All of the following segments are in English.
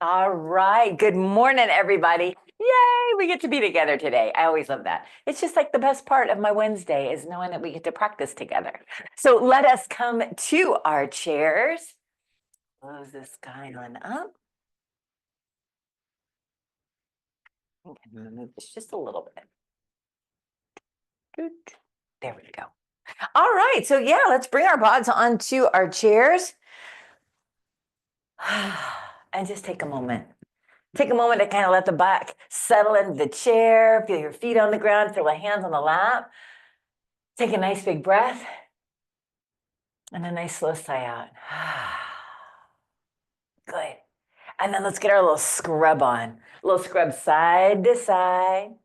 All right. Good morning, everybody. Yay, we get to be together today. I always love that. It's just like the best part of my Wednesday is knowing that we get to practice together. So let us come to our chairs. Close this guy on up. I'm gonna move this just a little bit. There we go. All right. So yeah, let's bring our pods onto our chairs. And just take a moment. Take a moment to kind of let the back settle into the chair, feel your feet on the ground, feel the hands on the lap. Take a nice big breath and a nice slow sigh out. Good. And then let's get our little scrub on. A little scrub side to side,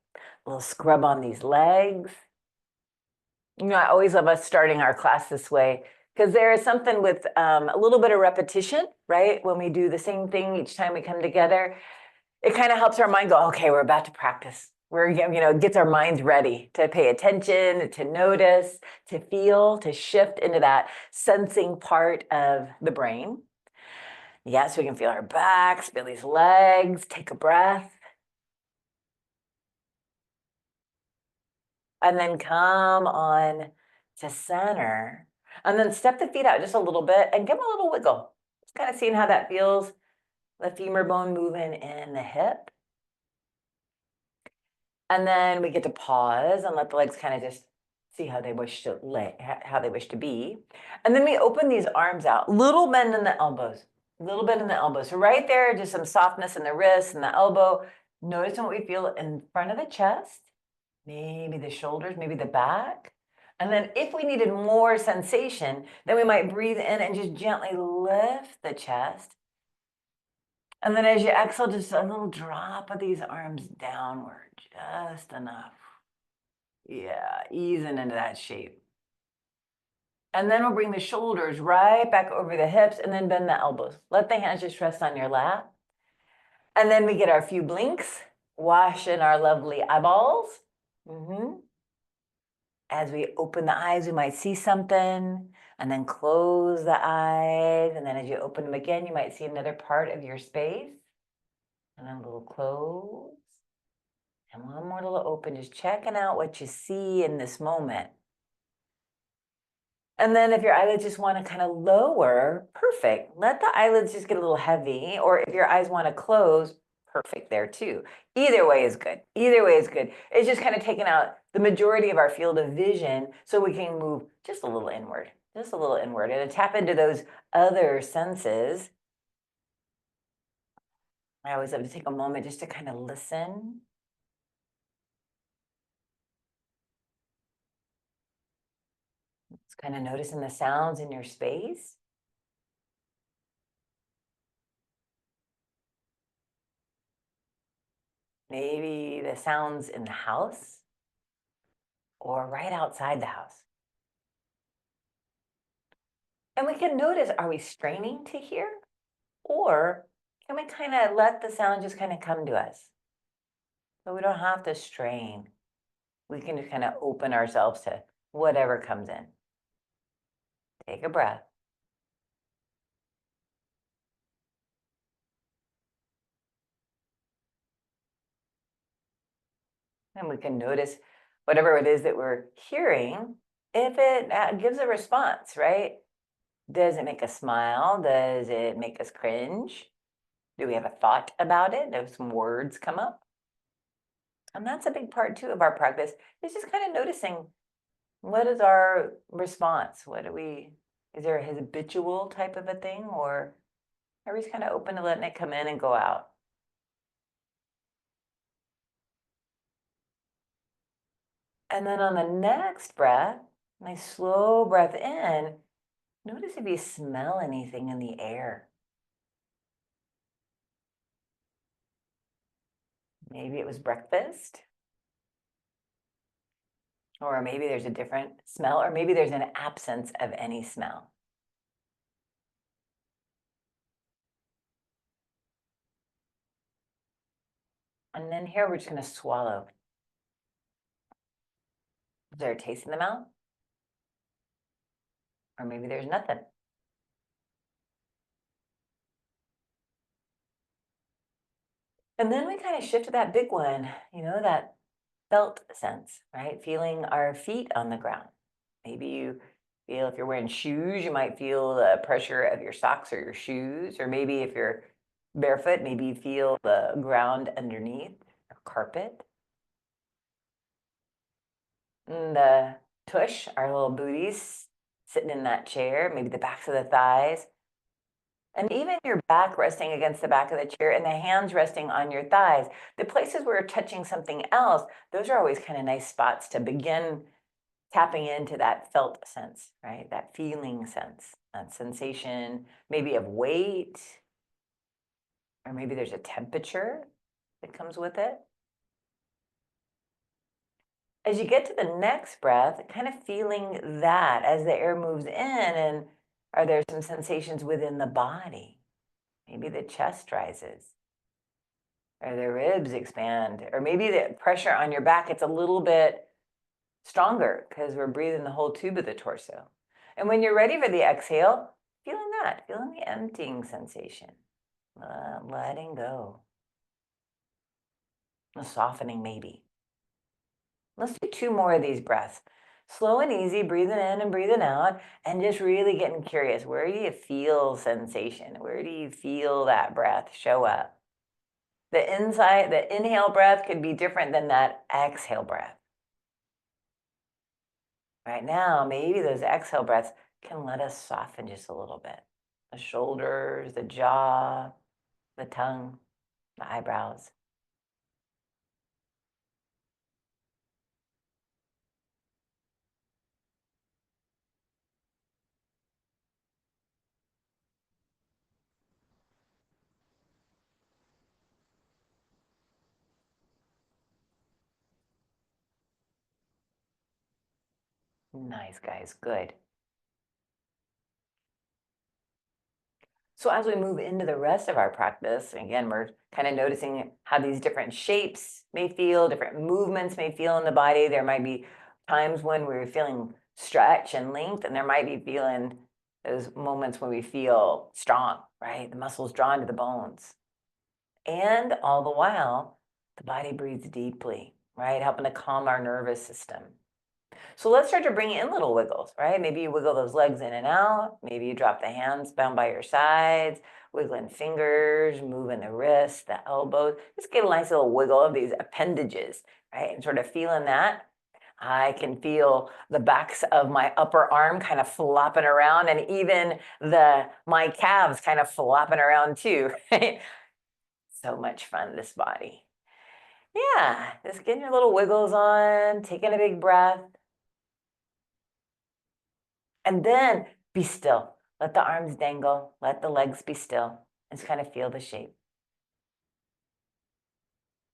a little scrub on these legs. You know, I always love us starting our class this way because there is something with a little bit of repetition, right? When we do the same thing each time we come together, it kind of helps our mind go, okay, we're about to practice. It gets our minds ready to pay attention, to notice, to feel, to shift into that sensing part of the brain. Yes, we can feel our backs, feel these legs, take a breath. And then come on to center. And then step the feet out just a little bit and give them a little wiggle. Just kind of seeing how that feels. The femur bone moving in the hip. And then we get to pause and let the legs kind of just see how they wish to be. And then we open these arms out, little bend in the elbows, little bend in the elbows. So right there, just some softness in the wrist and the elbow. Notice what we feel in front of the chest, maybe the shoulders, maybe the back. And then if we needed more sensation, then we might breathe in and just gently lift the chest. And then as you exhale, just a little drop of these arms downward, just enough. Yeah, easing into that shape. And then we'll bring the shoulders right back over the hips and then bend the elbows. Let the hands just rest on your lap. And then we get our few blinks, washing our lovely eyeballs. As we open the eyes, we might see something and then close the eyes. And then as you open them again, you might see another part of your space. And then a little close. And one more little open, just checking out what you see in this moment. And then if your eyelids just want to kind of lower, perfect. Let the eyelids just get a little heavy. Or if your eyes want to close, perfect there too. Either way is good. Either way is good. It's just kind of taking out the majority of our field of vision so we can move just a little inward, and to tap into those other senses. I always have to take a moment just to kind of listen. Just kind of noticing the sounds in your space. Maybe the sounds in the house or right outside the house. And we can notice, are we straining to hear? Or can we kind of let the sound just kind of come to us? So we don't have to strain. We can just kind of open ourselves to whatever comes in. Take a breath. And we can notice whatever it is that we're hearing, if it gives a response, right? Does it make us smile? Does it make us cringe? Do we have a thought about it? Do some words come up? And that's a big part too of our practice, is just kind of noticing, what is our response? Is there a habitual type of a thing, or are we just kind of open to letting it come in and go out? And then on the next breath, nice slow breath in, notice if you smell anything in the air. Maybe it was breakfast. Or maybe there's a different smell, or maybe there's an absence of any smell. And then here we're just going to swallow. Is there a taste in the mouth? Or maybe there's nothing. And then we kind of shift to that big one, that felt sense, right? Feeling our feet on the ground. Maybe you feel if you're wearing shoes, you might feel the pressure of your socks or your shoes. Or maybe if you're barefoot, maybe you feel the ground underneath or carpet. And the tush, our little booties sitting in that chair, maybe the backs of the thighs. And even your back resting against the back of the chair and the hands resting on your thighs, the places where you're touching something else, those are always kind of nice spots to begin tapping into that felt sense, right? That feeling sense, that sensation, maybe of weight, or maybe there's a temperature that comes with it. As you get to the next breath, kind of feeling that as the air moves in, and are there some sensations within the body? Maybe the chest rises, or the ribs expand, or maybe the pressure on your back gets a little bit stronger because we're breathing the whole tube of the torso. And when you're ready for the exhale, feeling the emptying sensation, letting go, the softening maybe. Let's do 2 more of these breaths. Slow and easy, breathing in and breathing out, and just really getting curious. Where do you feel sensation? Where do you feel that breath show up? The inhale breath could be different than that exhale breath. Right now, maybe those exhale breaths can let us soften just a little bit. The shoulders, the jaw, the tongue, the eyebrows. Nice, guys. Good. So as we move into the rest of our practice, again, we're kind of noticing how these different shapes may feel, different movements may feel in the body. There might be times when we're feeling stretch and length, and there might be feeling those moments when we feel strong, right? The muscles drawn to the bones. And all the while, the body breathes deeply, right? Helping to calm our nervous system. So let's start to bring in little wiggles, right? Maybe you wiggle those legs in and out. Maybe you drop the hands down by your sides, wiggling fingers, moving the wrists, the elbows. Just get a nice little wiggle of these appendages, right? And sort of feeling that. I can feel the backs of my upper arm kind of flopping around, and even my calves kind of flopping around too, right? So much fun, this body. Yeah, just getting your little wiggles on, taking a big breath. And then be still. Let the arms dangle. Let the legs be still. Just kind of feel the shape.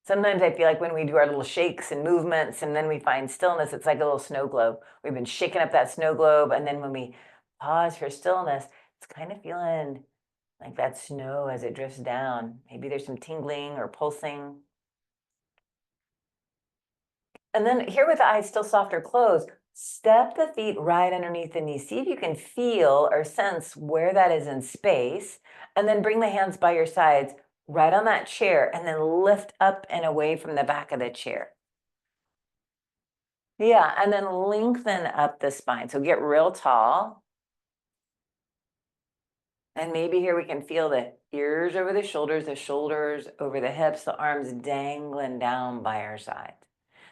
Sometimes I feel like when we do our little shakes and movements and then we find stillness, it's like a little snow globe. We've been shaking up that snow globe. And then when we pause for stillness, it's kind of feeling like that snow as it drifts down. Maybe there's some tingling or pulsing. And then here with the eyes still soft or closed, step the feet right underneath the knees. See if you can feel or sense where that is in space. And then bring the hands by your sides right on that chair and then lift up and away from the back of the chair. Yeah, and then lengthen up the spine. So get real tall. And maybe here we can feel the ears over the shoulders over the hips, the arms dangling down by our sides.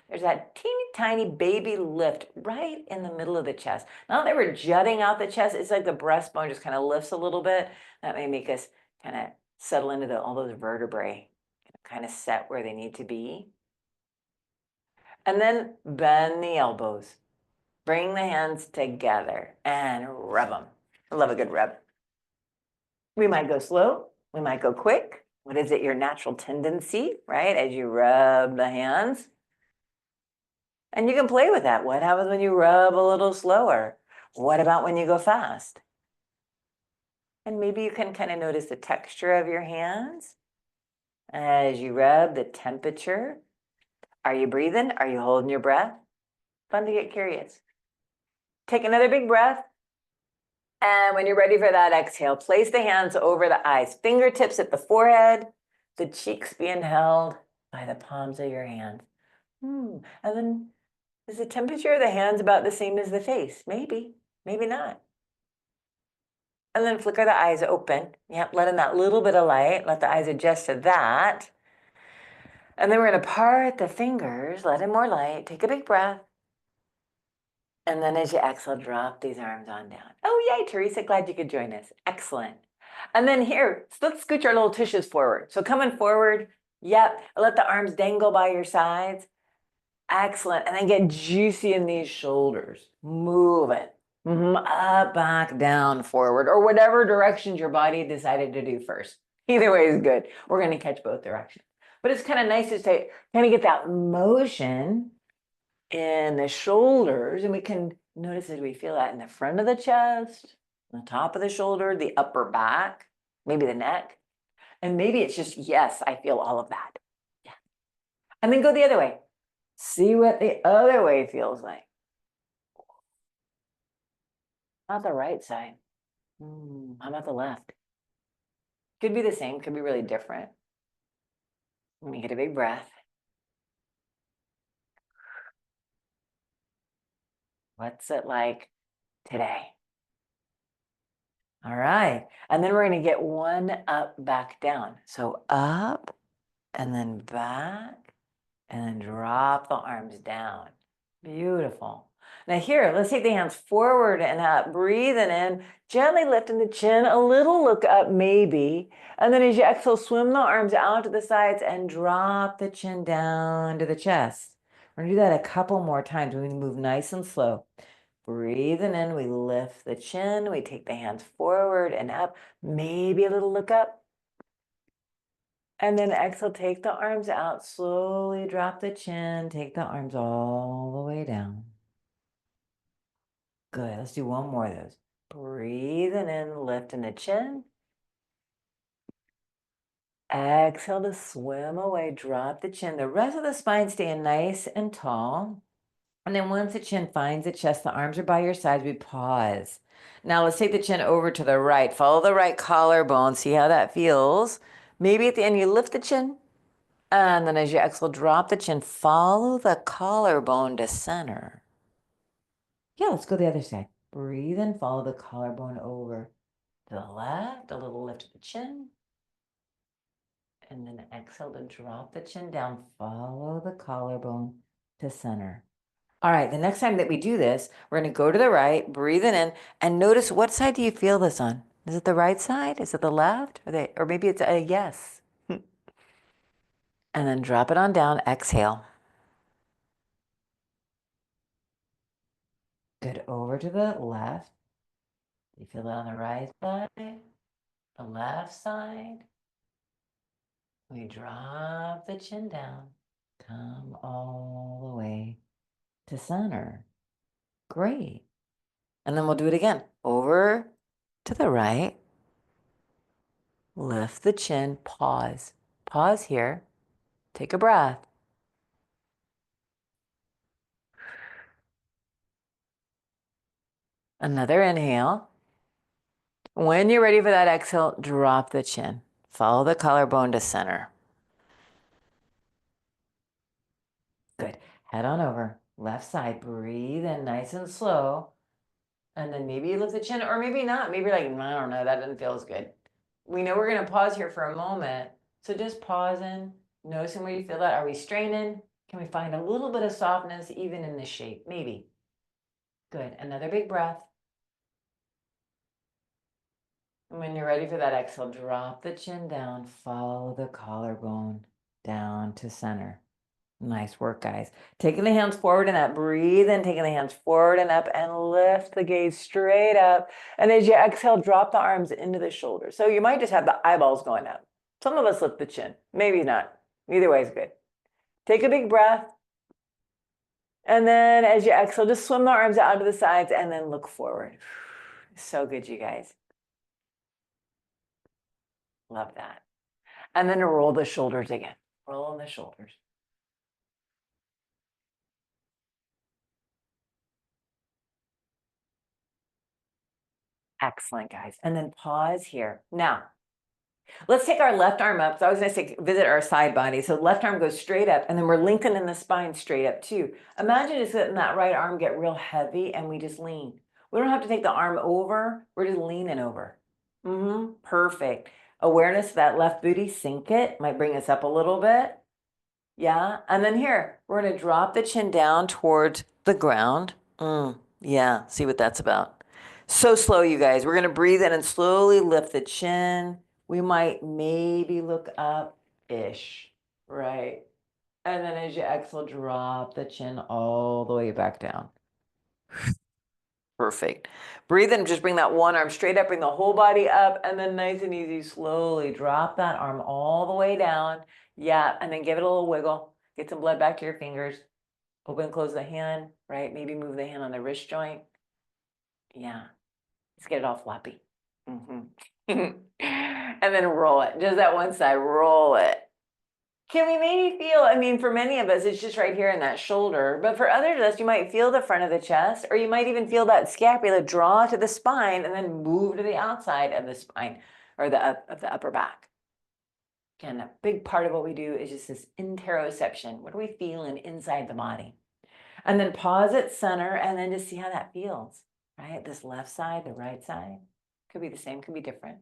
There's that teeny tiny baby lift right in the middle of the chest. Not that we're jutting out the chest, it's like the breastbone just kind of lifts a little bit. That may make us kind of settle into all those vertebrae, kind of set where they need to be. And then bend the elbows. Bring the hands together and rub them. I love a good rub. We might go slow, we might go quick. What is it, your natural tendency, right? As you rub the hands. And you can play with that. What happens when you rub a little slower? What about when you go fast? And maybe you can kind of notice the texture of your hands as you rub, the temperature. Are you breathing? Are you holding your breath? Fun to get curious. Take another big breath. And when you're ready for that exhale, place the hands over the eyes, fingertips at the forehead, the cheeks being held by the palms of your hands. And then is the temperature of the hands about the same as the face? Maybe, maybe not. And then flicker the eyes open. Yep, let in that little bit of light. Let the eyes adjust to that. And then we're going to part the fingers, let in more light. Take a big breath. And then as you exhale, drop these arms on down. Oh, yay, Teresa, glad you could join us. Excellent. And then here, so let's scooch our little tushes forward. So coming forward, yep, let the arms dangle by your sides. Excellent. And then get juicy in these shoulders. Move it. Up, back, down, forward, or whatever directions your body decided to do first. Either way is good. We're going to catch both directions. But it's kind of nice to say, kind of get that motion in the shoulders. And we can notice as we feel that in the front of the chest, the top of the shoulder, the upper back, maybe the neck. And maybe it's just, yes, I feel all of that. Yeah. And then go the other way. See what the other way feels like. Not the right side. How about the left? Could be the same, could be really different. Let me get a big breath. What's it like today? All right. And then we're going to get one up, back, down. So up and then back and then drop the arms down. Beautiful. Now here, let's take the hands forward and up, breathing in, gently lifting the chin, a little look up maybe. And then as you exhale, swim the arms out to the sides and drop the chin down to the chest. We're gonna do that a couple more times. We're gonna move nice and slow. Breathing in, we lift the chin, we take the hands forward and up, maybe a little look up. And then exhale, take the arms out, slowly drop the chin, take the arms all the way down. Good, let's do one more of those. Breathing in, lifting the chin. Exhale to swim away, drop the chin. The rest of the spine staying nice and tall. And then once the chin finds the chest, the arms are by your sides, we pause. Now let's take the chin over to the right. Follow the right collarbone, see how that feels. Maybe at the end you lift the chin. And then as you exhale, drop the chin, follow the collarbone to center. Yeah, let's go the other side. Breathe and follow the collarbone over to the left, a little lift of the chin. And then exhale to drop the chin down, follow the collarbone to center. All right, the next time that we do this, we're going to go to the right, breathing in, and notice what side do you feel this on? Is it the right side? Is it the left? Or maybe it's a yes. And then drop it on down, exhale. Good, over to the left. You feel it on the right side, the left side. We drop the chin down, come all the way to center. Great. And then we'll do it again. Over to the right. Lift the chin, pause. Pause here. Take a breath. Another inhale. When you're ready for that exhale, drop the chin. Follow the collarbone to center. Good. Head on over. Left side. Breathe in nice and slow. And then maybe you lift the chin, or maybe not. Maybe you're like, I don't know, that doesn't feel as good. We know we're going to pause here for a moment. So just pausing, noticing where you feel that. Are we straining? Can we find a little bit of softness even in this shape? Maybe. Good. Another big breath. And when you're ready for that exhale, drop the chin down, follow the collarbone down to center. Nice work, guys. Taking the hands forward and up, breathe in, taking the hands forward and up, and lift the gaze straight up. And as you exhale, drop the arms into the shoulders. So you might just have the eyeballs going up. Some of us lift the chin, maybe not. Either way is good. Take a big breath. And then as you exhale, just swim the arms out to the sides and then look forward. So good, you guys. Love that. And then roll the shoulders again. Roll the shoulders. Excellent, guys. And then pause here. Now, Let's take our left arm up. So I was gonna say visit our side body. So left arm goes straight up, and then we're lengthening the spine straight up too. Imagine just letting that right arm get real heavy and we just lean. We don't have to take the arm over, we're just leaning over. Perfect. Awareness of that left booty, sink it, might bring us up a little bit. Yeah, and then here, we're gonna drop the chin down towards the ground. Yeah, see what that's about. So slow, you guys. We're gonna breathe in and slowly lift the chin. We might maybe look up-ish, right? And then as you exhale, drop the chin all the way back down. Perfect. Breathe in, just bring that one arm straight up, bring the whole body up, and then nice and easy, slowly drop that arm all the way down. Yeah, and then give it a little wiggle. Get some blood back to your fingers. Open and close the hand, right? Maybe move the hand on the wrist joint. Yeah, let's get it all floppy. And then roll it. Just that one side, roll it. Can we maybe feel, I mean, for many of us, it's just right here in that shoulder, but for others of us, you might feel the front of the chest, or you might even feel that scapula draw to the spine and then move to the outside of the spine or of the upper back. Again, a big part of what we do is just this interoception. What are we feeling inside the body? And then pause at center and then just see how that feels, right? This left side, the right side, could be the same, could be different.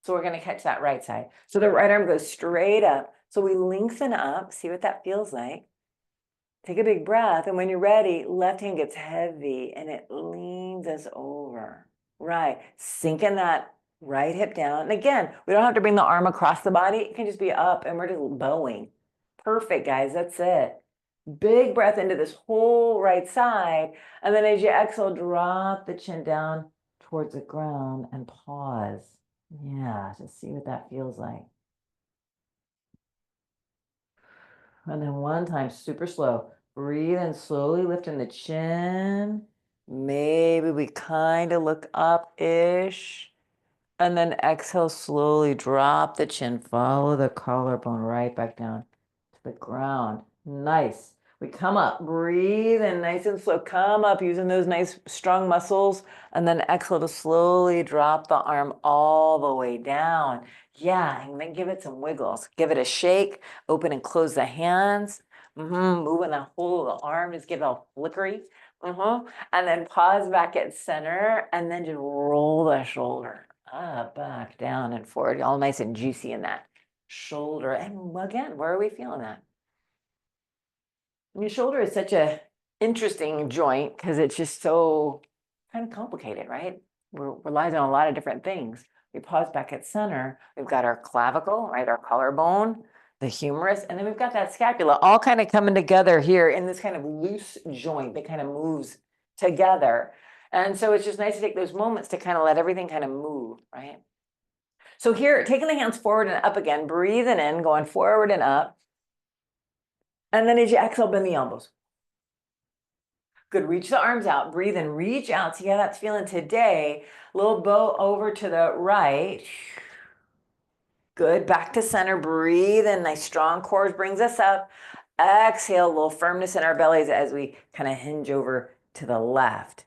So we're going to catch that right side. So the right arm goes straight up. So we lengthen up, see what that feels like. Take a big breath. And when you're ready, left hand gets heavy and it leans us over. Right. Sinking that right hip down. And again, we don't have to bring the arm across the body. It can just be up and we're just bowing. Perfect, guys. That's it. Big breath into this whole right side. And then as you exhale, drop the chin down towards the ground and pause. Yeah, just see what that feels like. And then one time, super slow. Breathe in slowly, lifting the chin. Maybe we kind of look up-ish. And then exhale, slowly drop the chin. Follow the collarbone right back down to the ground. Nice. We come up, breathe in nice and slow. Come up using those nice strong muscles. And then exhale to slowly drop the arm all the way down. Yeah, and then give it some wiggles. Give it a shake. Open and close the hands. Moving the whole arm, just get it all flickery. And then pause back at center and then just roll the shoulder up, back, down, and forward. All nice and juicy in that shoulder. And again, where are we feeling that? Your shoulder is such a interesting joint because it's just so kind of complicated, right? Relies on a lot of different things. We pause back at center. We've got our clavicle, right? Our collarbone, the humerus, and then we've got that scapula all kind of coming together here in this kind of loose joint that kind of moves together. And so it's just nice to take those moments to kind of let everything kind of move, right? So here, taking the hands forward and up again, breathing in, going forward and up. And then as you exhale, bend the elbows. Good, reach the arms out, breathe in, reach out, see how that's feeling today. Little bow over to the right. Good, back to center, breathe in, nice strong core brings us up. Exhale, a little firmness in our bellies as we kind of hinge over to the left.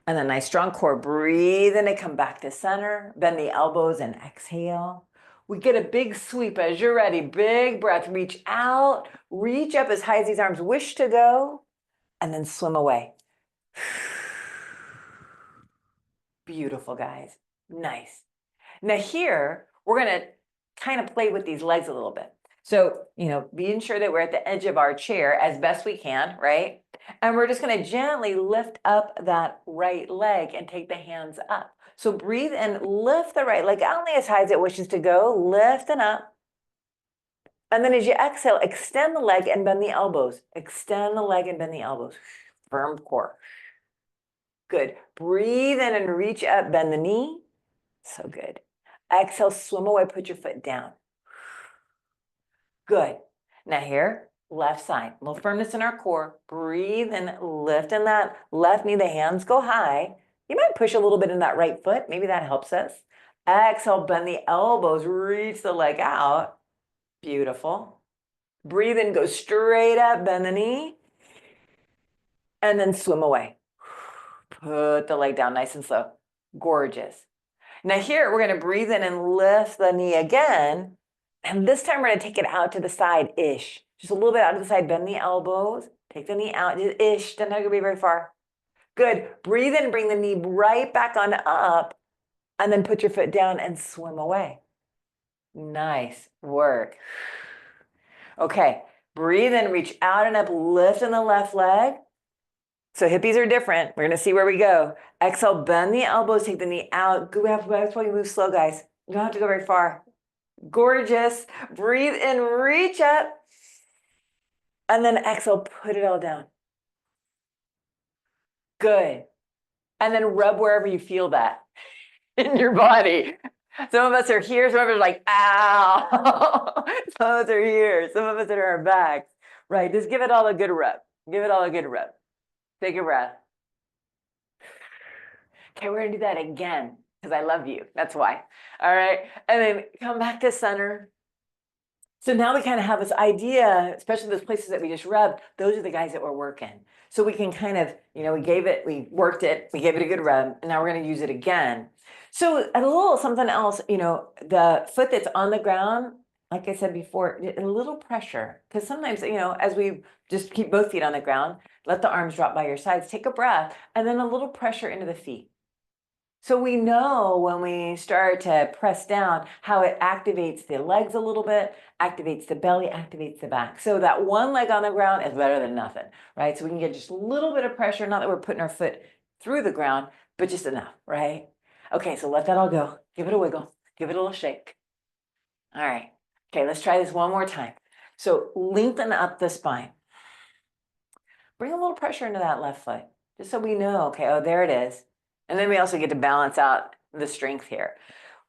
And then nice strong core, breathe in and come back to center, bend the elbows and exhale. We get a big sweep as you're ready, big breath, reach out, reach up as high as these arms wish to go, and then swim away. Beautiful, guys. Nice. Now here, we're going to kind of play with these legs a little bit. So, being sure that we're at the edge of our chair as best we can, right? And we're just going to gently lift up that right leg and take the hands up. So breathe and lift the right leg only as high as it wishes to go, lifting up. And then as you exhale, extend the leg and bend the elbows. Extend the leg and bend the elbows. Firm core. Good. Breathe in and reach up, bend the knee. So good. Exhale, swim away, put your foot down. Good. Now here, left side. A little firmness in our core. Breathe and lift in that left knee. The hands go high. You might push a little bit in that right foot. Maybe that helps us. Exhale, bend the elbows. Reach the leg out. Beautiful. Breathe in, go straight up, bend the knee. And then swim away. Put the leg down nice and slow. Gorgeous. Now here, we're gonna breathe in and lift the knee again. And this time we're gonna take it out to the side-ish. Just a little bit out to the side, bend the elbows, take the knee out, just ish, doesn't have to be very far. Good, breathe in, bring the knee right back on up, and then put your foot down and swim away. Nice work. Okay, breathe in, reach out and up, lift in the left leg. So hippies are different. We're gonna see where we go. Exhale, bend the elbows, take the knee out. That's why you move slow, guys. You don't have to go very far. Gorgeous. Breathe in, reach up. And then exhale, put it all down. Good. And then rub wherever you feel that in your body. Some of us are here, some of us are like, ow. Some of us are here, some of us are our backs. Right, just give it all a good rub. Give it all a good rub. Take a breath. Okay, we're gonna do that again because I love you. That's why. All right, and then come back to center. So now we kind of have this idea, especially those places that we just rubbed, those are the guys that we're working. So we can kind of, we worked it, we gave it a good rub, and now we're going to use it again. So a little something else, the foot that's on the ground, like I said before, a little pressure, because sometimes, as we just keep both feet on the ground, let the arms drop by your sides, take a breath, and then a little pressure into the feet. So we know when we start to press down how it activates the legs a little bit, activates the belly, activates the back. So that one leg on the ground is better than nothing, right? So we can get just a little bit of pressure, not that we're putting our foot through the ground, but just enough, right? Okay, so let that all go. Give it a wiggle, give it a little shake. All right, okay, let's try this one more time. So lengthen up the spine. Bring a little pressure into that left foot, just so we know, okay, oh, there it is. And then we also get to balance out the strength here.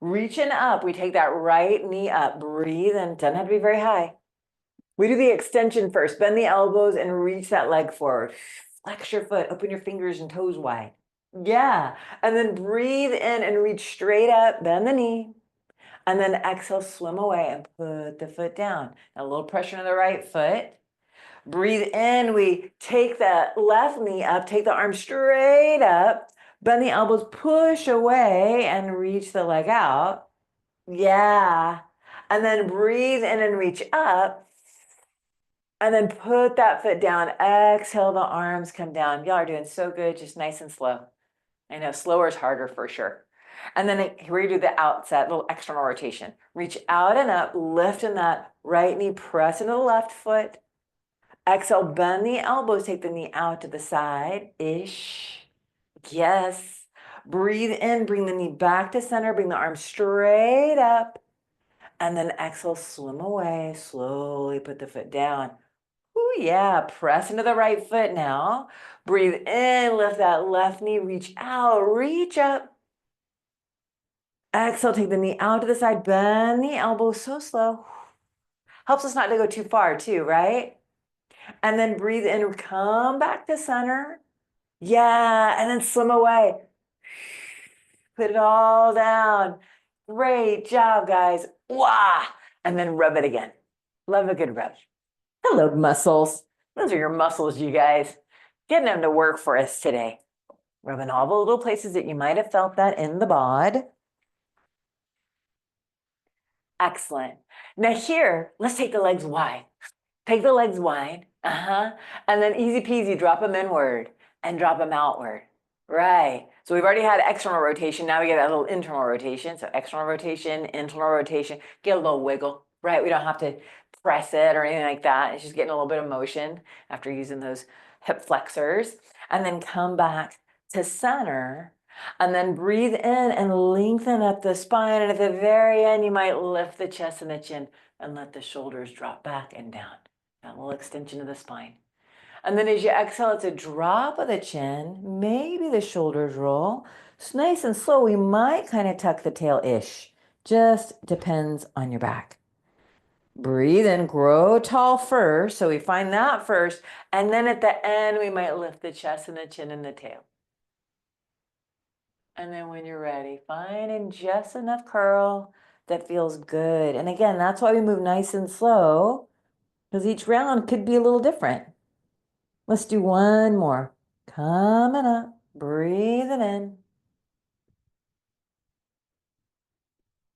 Reaching up, we take that right knee up, breathe in, doesn't have to be very high. We do the extension first, bend the elbows and reach that leg forward. Flex your foot, open your fingers and toes wide. Yeah, and then breathe in and reach straight up, bend the knee, and then exhale, swim away and put the foot down. A little pressure on the right foot. Breathe in, we take the left knee up, take the arm straight up, bend the elbows, push away and reach the leg out. Yeah. And then breathe in and reach up. And then put that foot down. Exhale, the arms come down. Y'all are doing so good, just nice and slow. I know slower is harder for sure. And then we do the outset, little external rotation. Reach out and up, lifting that right knee, press into the left foot. Exhale, bend the elbows, take the knee out to the side-ish. Yes. Breathe in, bring the knee back to center, bring the arm straight up. And then exhale, swim away, slowly put the foot down. Ooh, yeah, press into the right foot now. Breathe in, lift that left knee, reach out, reach up. Exhale, take the knee out to the side, bend the elbow so slow. Helps us not to go too far too, right? And then breathe in, come back to center. Yeah, and then swim away. Put it all down. Great job, guys. Wow. And then rub it again. Love a good rub. Hello, muscles. Those are your muscles, you guys. Getting them to work for us today. Rubbing all the little places that you might have felt that in the bod. Excellent. Now here, let's take the legs wide. Take the legs wide. And then easy peasy, drop them inward and drop them outward. Right. So we've already had external rotation. Now we get a little internal rotation. So external rotation, internal rotation, get a little wiggle, right? We don't have to press it or anything like that. It's just getting a little bit of motion after using those hip flexors. And then come back to center and then breathe in and lengthen up the spine. And at the very end, you might lift the chest and the chin and let the shoulders drop back and down. That little extension of the spine. And then as you exhale, it's a drop of the chin, maybe the shoulders roll. It's nice and slow. We might kind of tuck the tail-ish. Just depends on your back. Breathe in, grow tall first. So we find that first. And then at the end, we might lift the chest and the chin and the tail. And then when you're ready, finding just enough curl that feels good. And again, that's why we move nice and slow, because each round could be a little different. Let's do one more. Coming up, breathing in.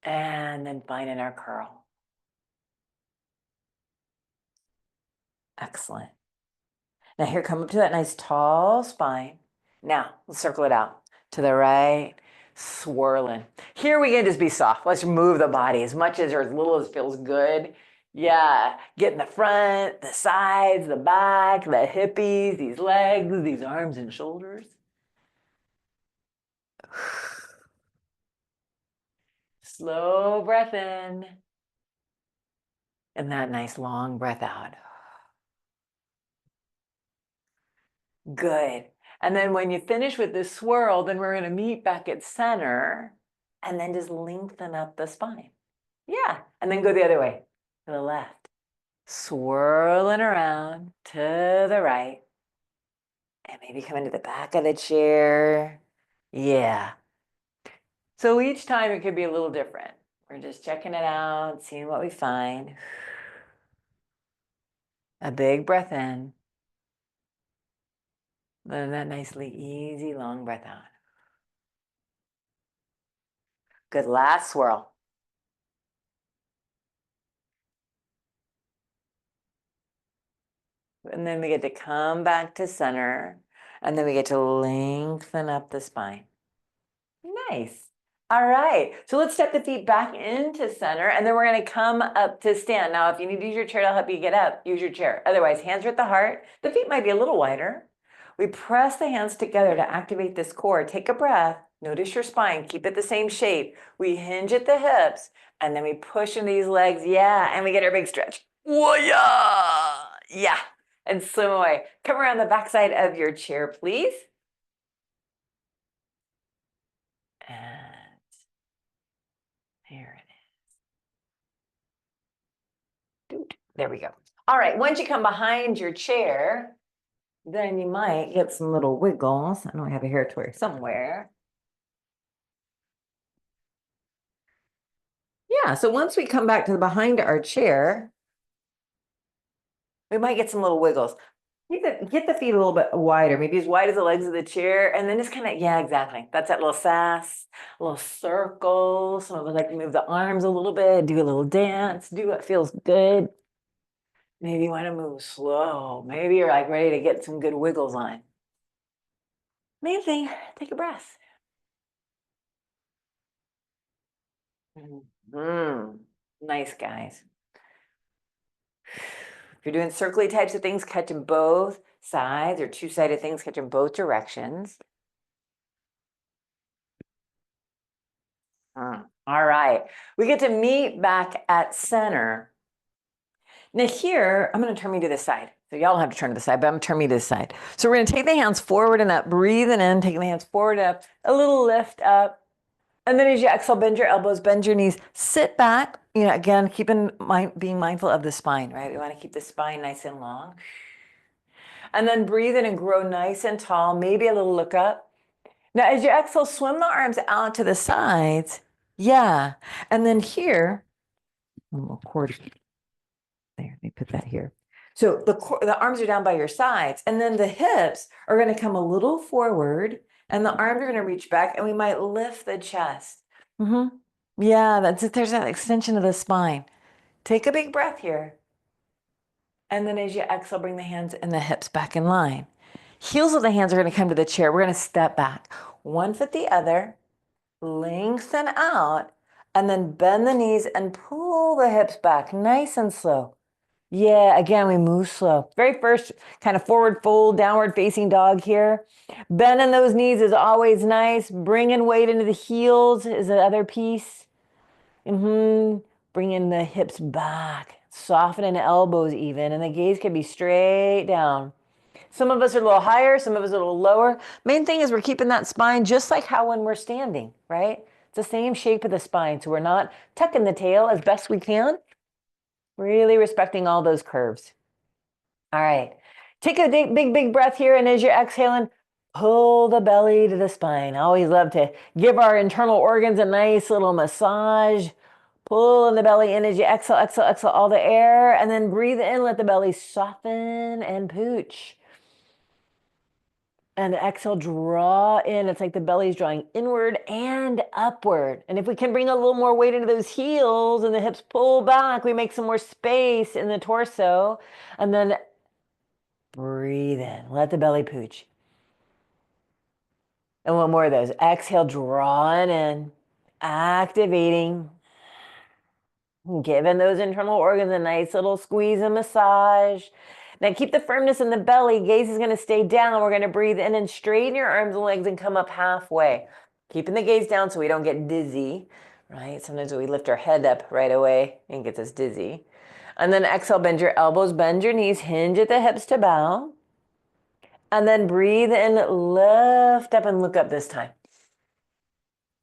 And then finding our curl. Excellent. Now here, come up to that nice tall spine. Now, let's circle it out. To the right, swirling. Here we can just be soft. Let's move the body as much as or as little as feels good. Yeah, get in the front, the sides, the back, the hippies, these legs, these arms and shoulders. Slow breath in. And that nice long breath out. Good. And then when you finish with this swirl, then we're going to meet back at center and then just lengthen up the spine. Yeah. And then go the other way to the left. Swirling around to the right. And maybe come into the back of the chair. Yeah. So each time it could be a little different. We're just checking it out, seeing what we find. A big breath in. Then that nicely easy long breath out. Good, last swirl. And then we get to come back to center. And then we get to lengthen up the spine. Nice. All right. So let's step the feet back into center. And then we're going to come up to stand. Now, if you need to use your chair to help you get up, use your chair. Otherwise, hands are at the heart. The feet might be a little wider. We press the hands together to activate this core. Take a breath. Notice your spine. Keep it the same shape. We hinge at the hips. And then we push in these legs. Yeah. And we get our big stretch. Whoa, yeah. Yeah. And swim away. Come around the backside of your chair, please. And there it is. There we go. All right, once you come behind your chair, then you might get some little wiggles. I know I have a hair toy somewhere. Yeah, so once we come back to the behind our chair, we might get some little wiggles. Get the feet a little bit wider, maybe as wide as the legs of the chair, and then just kind of, yeah, exactly. That's that little sass, a little circle. Some of us like to move the arms a little bit, do a little dance, do what feels good. Maybe you want to move slow. Maybe you're like ready to get some good wiggles on. Main thing, take a breath. Nice, guys. If you're doing circly types of things, catch them both sides, or two-sided things, catch them both directions. All right. We get to meet back at center. Now here, I'm going to turn me to this side. So y'all don't have to turn to the side, but I'm going to turn me to this side. So we're going to take the hands forward and up, breathing in, taking the hands forward and up, a little lift up. And then as you exhale, bend your elbows, bend your knees, sit back. You know, again, being mindful of the spine, right? We want to keep the spine nice and long. And then breathe in and grow nice and tall, maybe a little look up. Now, as you exhale, swim the arms out to the sides. Yeah. And then here, a little cord. There, let me put that here. So the arms are down by your sides, and then the hips are going to come a little forward, and the arms are going to reach back, and we might lift the chest. Yeah, that's it. There's that extension of the spine. Take a big breath here. And then as you exhale, bring the hands and the hips back in line. Heels of the hands are going to come to the chair. We're going to step back. One foot the other, lengthen out, and then bend the knees and pull the hips back nice and slow. Yeah, again, we move slow. Very first kind of forward fold, downward facing dog here. Bending those knees is always nice. Bringing weight into the heels is the other piece. Bringing the hips back. Softening the elbows even. And the gaze can be straight down. Some of us are a little higher, some of us are a little lower. Main thing is we're keeping that spine just like how when we're standing, right? It's the same shape of the spine. So we're not tucking the tail as best we can. Really respecting all those curves. All right. Take a big breath here. And as you're exhaling, pull the belly to the spine. I always love to give our internal organs a nice little massage. Pull the belly in as you exhale, exhale, exhale all the air. And then breathe in, let the belly soften and pooch. And exhale, draw in. It's like the belly's drawing inward and upward. And if we can bring a little more weight into those heels and the hips pull back, we make some more space in the torso. And then breathe in. Let the belly pooch. And one more of those. Exhale, drawing in, activating, giving those internal organs a nice little squeeze and massage. Now keep the firmness in the belly. Gaze is going to stay down. We're going to breathe in and straighten your arms and legs and come up halfway. Keeping the gaze down so we don't get dizzy, right? Sometimes we lift our head up right away and gets us dizzy. And then exhale, bend your elbows, bend your knees, hinge at the hips to bow. And then breathe in, lift up and look up this time.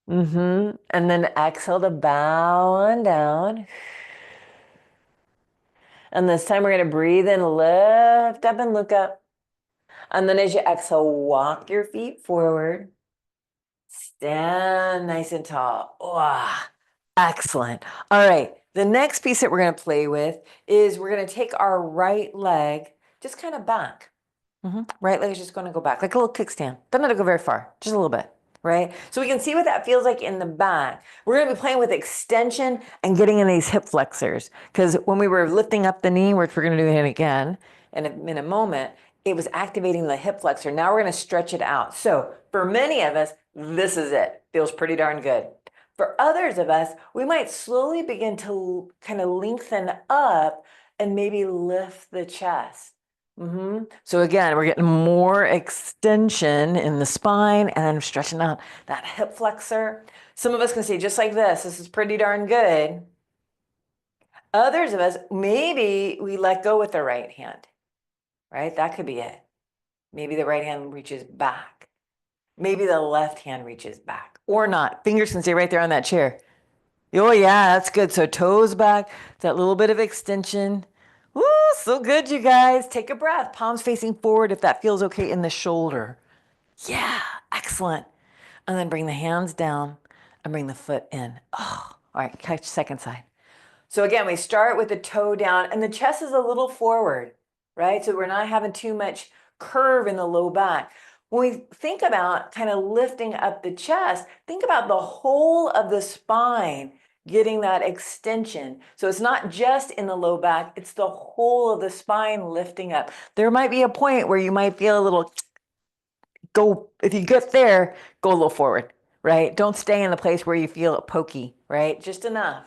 And then exhale to bow on down. And this time we're going to breathe in, lift up and look up. And then as you exhale, walk your feet forward. Stand nice and tall. Wow, excellent. All right, the next piece that we're going to play with is we're going to take our right leg just kind of back. Right leg is just going to go back, like a little kickstand. Doesn't have to go very far, just a little bit, right? So we can see what that feels like in the back. We're going to be playing with extension and getting in these hip flexors. Because when we were lifting up the knee, which we're going to do it again in a moment, it was activating the hip flexor. Now we're going to stretch it out. So for many of us, this is it. Feels pretty darn good. For others of us, we might slowly begin to kind of lengthen up and maybe lift the chest. So again, we're getting more extension in the spine and then stretching out that hip flexor. Some of us can say just like this is pretty darn good. Others of us, maybe we let go with the right hand, right? That could be it. Maybe the right hand reaches back. Maybe the left hand reaches back or not. Fingers can stay right there on that chair. Oh yeah, that's good. So toes back, that little bit of extension. Woo, so good, you guys. Take a breath. Palms facing forward if that feels okay in the shoulder. Yeah, excellent. And then bring the hands down and bring the foot in. Oh, all right, catch second side. So again, we start with the toe down and the chest is a little forward, right? So we're not having too much curve in the low back. When we think about kind of lifting up the chest, think about the whole of the spine getting that extension. So it's not just in the low back, it's the whole of the spine lifting up. There might be a point where you might feel a little go, if you get there, go a little forward, right? Don't stay in the place where you feel pokey, right? Just enough.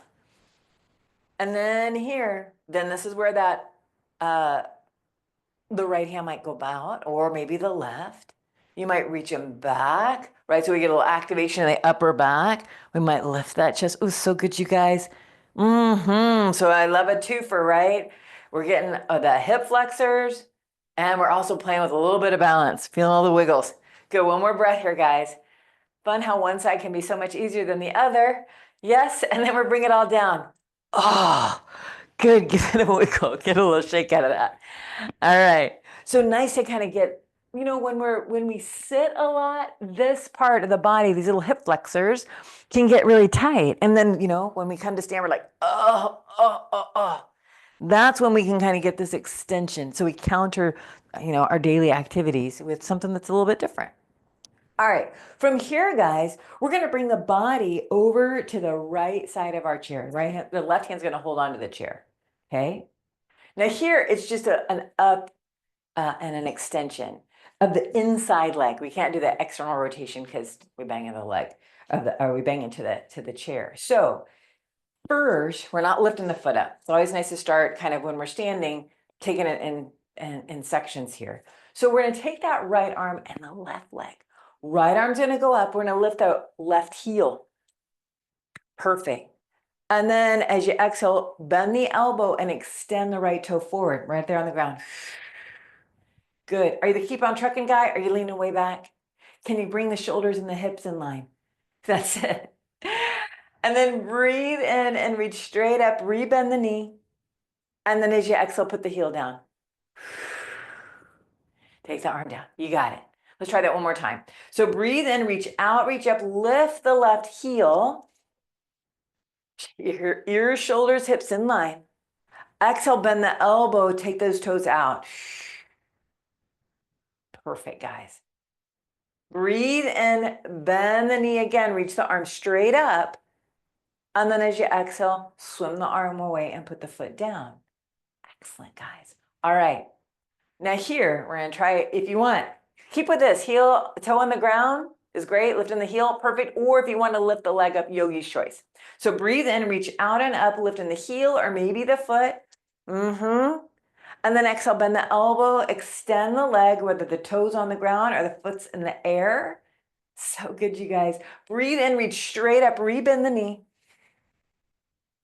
And then here, then this is where that the right hand might go out, or maybe the left. You might reach them back, right? So we get a little activation in the upper back. We might lift that chest. Oh, so good, you guys. So I love a twofer, right? We're getting the hip flexors, and we're also playing with a little bit of balance, feeling all the wiggles. Good, one more breath here, guys. Fun how one side can be so much easier than the other. Yes, and then we're bringing it all down. Oh, good. Give it a wiggle. Get a little shake out of that. All right. So nice to kind of get, when we sit a lot, this part of the body, these little hip flexors can get really tight. And then, when we come to stand, we're like, oh. That's when we can kind of get this extension. So we counter, our daily activities with something that's a little bit different. All right, from here, guys, we're going to bring the body over to the right side of our chair. The left hand's going to hold on to the chair. Okay. Now here, it's just an up and an extension of the inside leg. We can't do the external rotation because we bang into the leg or we bang into the chair. So first, we're not lifting the foot up. It's always nice to start kind of when we're standing, taking it in sections here. So we're going to take that right arm and the left leg. Right arm's going to go up. We're going to lift the left heel. Perfect. And then as you exhale, bend the elbow and extend the right toe forward, right there on the ground. Good. Are you the keep on trucking guy? Are you leaning way back? Can you bring the shoulders and the hips in line? That's it. And then breathe in and reach straight up, rebend the knee. And then as you exhale, put the heel down. Take the arm down. You got it. Let's try that one more time. So breathe in, reach out, reach up, lift the left heel. Your ears, shoulders, hips in line. Exhale, bend the elbow, take those toes out. Perfect, guys. Breathe in, bend the knee again, reach the arm straight up. And then as you exhale, swim the arm away and put the foot down. Excellent, guys. All right. Now here, we're gonna try it. If you want, keep with this. Heel, toe on the ground is great. Lifting the heel, perfect. Or if you want to lift the leg up, yogi's choice. So breathe in, reach out and up, lifting the heel or maybe the foot. And then exhale, bend the elbow, extend the leg, whether the toes on the ground or the foot's in the air. So good, you guys. Breathe in, reach straight up, rebend the knee.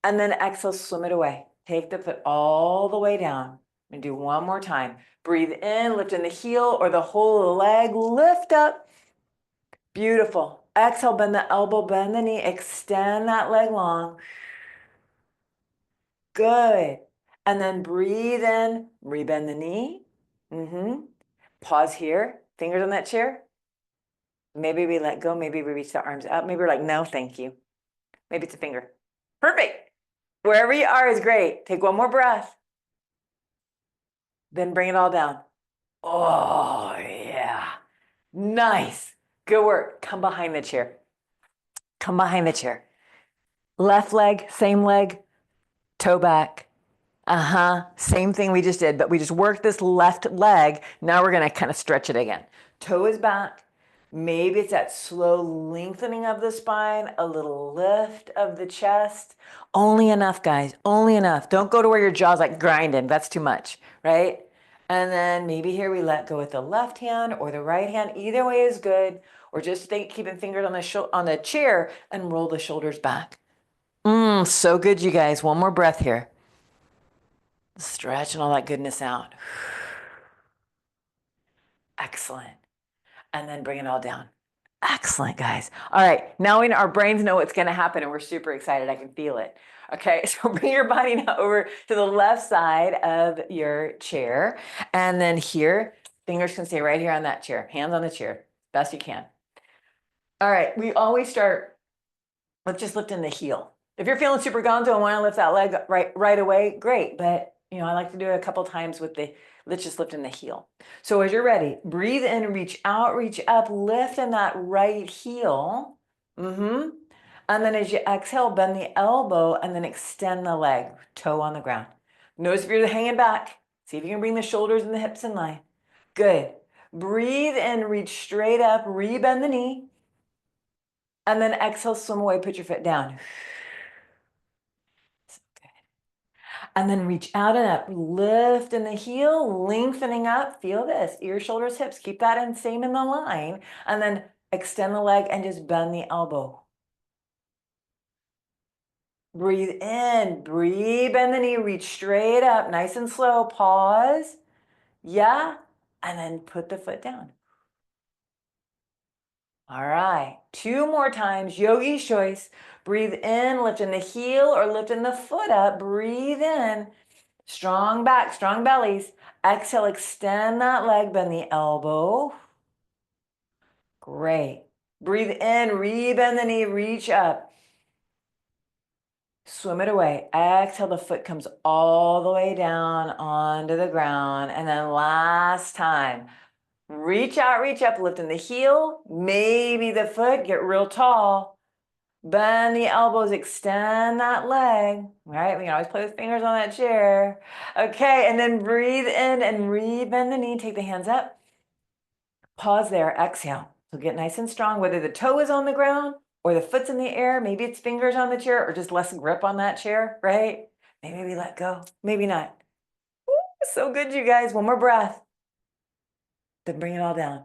And then exhale, swim it away. Take the foot all the way down. And do one more time. Breathe in, lift in the heel or the whole leg, lift up. Beautiful. Exhale, bend the elbow, bend the knee, extend that leg long. Good. And then breathe in, rebend the knee. Pause here. Fingers on that chair. Maybe we let go. Maybe we reach the arms up. Maybe we're like, no, thank you. Maybe it's a finger. Perfect. Wherever you are is great. Take one more breath. Then bring it all down. Oh, yeah. Nice. Good work. Come behind the chair. Come behind the chair. Left leg, same leg, toe back. Same thing we just did, but we just worked this left leg. Now we're going to kind of stretch it again. Toe is back. Maybe it's that slow lengthening of the spine, a little lift of the chest. Only enough, guys. Only enough. Don't go to where your jaw's like grinding. That's too much, right? And then maybe here we let go with the left hand or the right hand. Either way is good. Or just keeping fingers on the chair and roll the shoulders back. So good, you guys. One more breath here. Stretching all that goodness out. Excellent. And then bring it all down. Excellent, guys. All right, now our brains know what's going to happen and we're super excited. I can feel it. Okay, so bring your body now over to the left side of your chair. And then here, fingers can stay right here on that chair. Hands on the chair, best you can. All right, we always start with just lifting the heel. If you're feeling super gonzo and want to lift that leg right away, great. But I like to do it a couple times with let's just lift in the heel. So as you're ready, breathe in, reach out, reach up, lift in that right heel. And then as you exhale, bend the elbow and then extend the leg, toe on the ground. Notice if you're hanging back. See if you can bring the shoulders and the hips in line. Good. Breathe in, reach straight up, rebend the knee. And then exhale, swim away, put your foot down. So good. And then reach out and up, lift in the heel, lengthening up. Feel this, ear, shoulders, hips. Keep that same in the line. And then extend the leg and just bend the elbow. Breathe in, bend the knee, reach straight up, nice and slow. Pause. Yeah. And then put the foot down. All right, 2 more times, yogi's choice. Breathe in, lifting the heel or lifting the foot up. Breathe in, strong back, strong bellies. Exhale, extend that leg, bend the elbow. Great. Breathe in, rebend the knee, reach up. Swim it away. Exhale, the foot comes all the way down onto the ground. And then last time. Reach out, reach up, lifting the heel, maybe the foot, get real tall. Bend the elbows, extend that leg, right? We can always play with fingers on that chair. Okay, and then breathe in and rebend the knee, take the hands up. Pause there, exhale. So get nice and strong, whether the toe is on the ground or the foot's in the air, maybe it's fingers on the chair or just less grip on that chair, right? Maybe we let go, maybe not. Woo, so good, you guys. One more breath. Then bring it all down.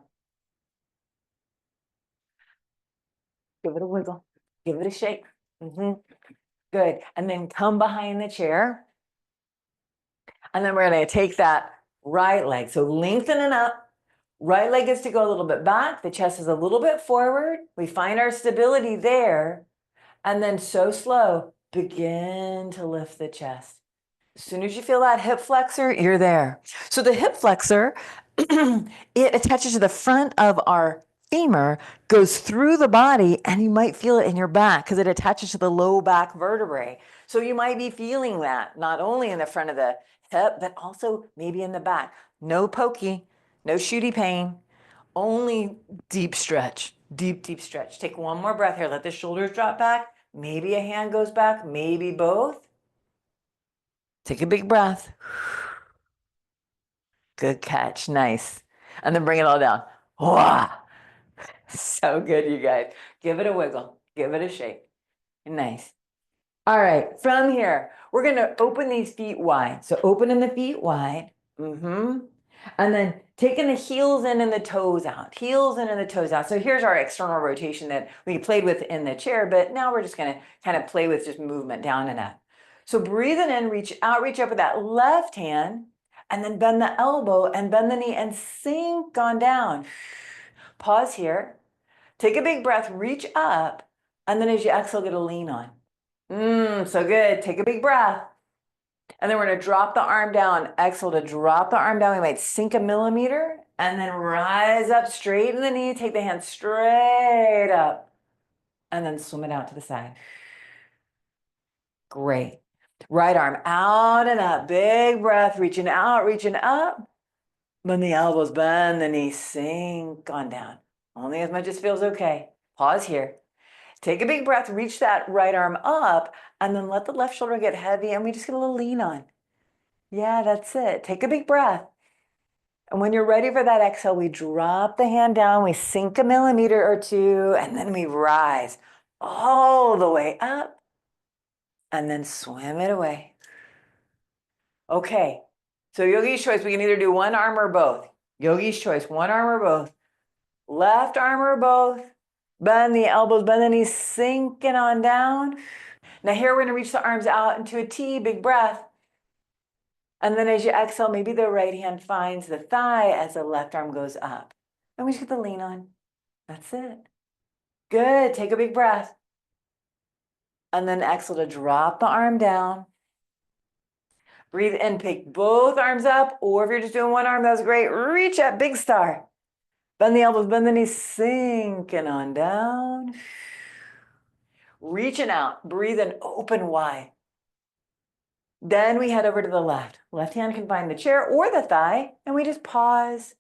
Give it a wiggle. Give it a shake. Good. And then come behind the chair. And then we're going to take that right leg. So lengthen it up. Right leg is to go a little bit back. The chest is a little bit forward. We find our stability there. And then so slow, begin to lift the chest. As soon as you feel that hip flexor, you're there. So the hip flexor, it attaches to the front of our femur, goes through the body, and you might feel it in your back because it attaches to the low back vertebrae. So you might be feeling that not only in the front of the hip, but also maybe in the back. No pokey, no shooty pain, Only deep stretch, deep stretch. Take one more breath here. Let the shoulders drop back. Maybe a hand goes back, maybe both. Take a big breath. Good catch, nice. And then bring it all down. Wah! So good, you guys. Give it a wiggle, give it a shake. Nice. All right, from here, we're gonna open these feet wide. So opening the feet wide. And then taking the heels in and the toes out. Heels in and the toes out. So here's our external rotation that we played with in the chair, but now we're just gonna kind of play with just movement down and up. So breathing in, reach out, reach up with that left hand, and then bend the elbow and bend the knee and sink on down. Pause here. Take a big breath, reach up, and then as you exhale, get a lean on. So good. Take a big breath. And then we're going to drop the arm down. Exhale to drop the arm down. We might sink a millimeter and then rise up, straighten the knee, take the hand straight up, and then swim it out to the side. Great. Right arm out and up. Big breath, reaching out, reaching up. Bend the elbows, bend the knees, sink on down. Only as much as feels okay. Pause here. Take a big breath, reach that right arm up, and then let the left shoulder get heavy, and we just get a little lean on. Yeah, that's it. Take a big breath. And when you're ready for that exhale, we drop the hand down, we sink a millimeter or two, and then we rise all the way up, and then swim it away. Okay, so yogi's choice, we can either do one arm or both. Yogi's choice, one arm or both. Left arm or both. Bend the elbows, bend the knees, sinking on down. Now here we're gonna reach the arms out into a T, big breath. And then as you exhale, maybe the right hand finds the thigh as the left arm goes up. And we just get the lean on. That's it. Good, take a big breath. And then exhale to drop the arm down. Breathe in, pick both arms up, or if you're just doing one arm, that's great. Reach up, big star. Bend the elbows, bend the knees, sinking on down. Reaching out, breathe in, open wide. Then we head over to the left. Left hand can find the chair or the thigh, and we just pause.